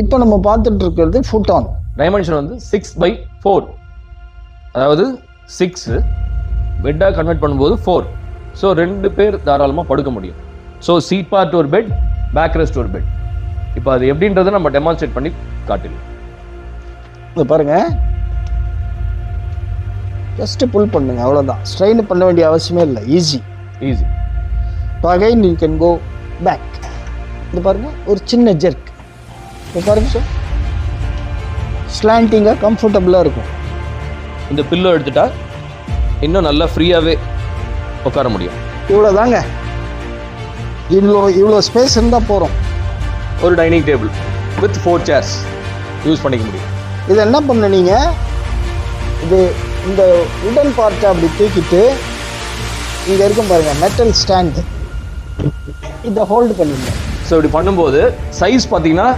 இப்போ நம்ம பார்த்துட்டு இருக்கிறது ஃபுட்டான். டைமென்ஷன் வந்து 6x4, அதாவது 6 பெட்டாக கன்வெர்ட் பண்ணும்போது 4. ஸோ 2 பேர் தாராளமாக படுக்க முடியும். ஸோ சீட் பார்ட் ஒரு பெட், பேக் ரெஸ்ட் ஒரு பெட். இப்போ அது எப்படின்றத நம்ம டெமான்ஸ்ட்ரேட் பண்ணி காட்டிடலாம். இது பாருங்க, ஜஸ்ட் புல் பண்ணுங்க, அவ்வளோதான். ஸ்ட்ரெயின் பண்ண வேண்டிய அவசியமே இல்லை, ஈஸி. இப்போ again you can go back. இது பாருங்க, ஒரு சின்ன ஜெர்க். இது பாருங்க சார், ஸ்லாண்டிங்காக கம்ஃபர்டபுளாக இருக்கும். இந்த பில்லோ எடுத்துட்டா இன்னும் நல்லா ஃப்ரீயாகவே உட்கார முடியும். இவ்வளோ தாங்க, இவ்வளோ ஸ்பேஸ் இருந்தால் போகிறோம். ஒரு dining table with 4 chairs use பண்ணிக்க முடியும். இது என்ன பண்ண நீங்கள், இது இந்த உடன் பார்ட்டை அப்படி தூக்கிட்டு இங்கே இருக்கும் பாருங்கள் மெட்டல் ஸ்டாண்டு, இதை ஹோல்டு பண்ணிடுங்க. ஸோ இப்படி பண்ணும்போது சைஸ் பார்த்தீங்கன்னா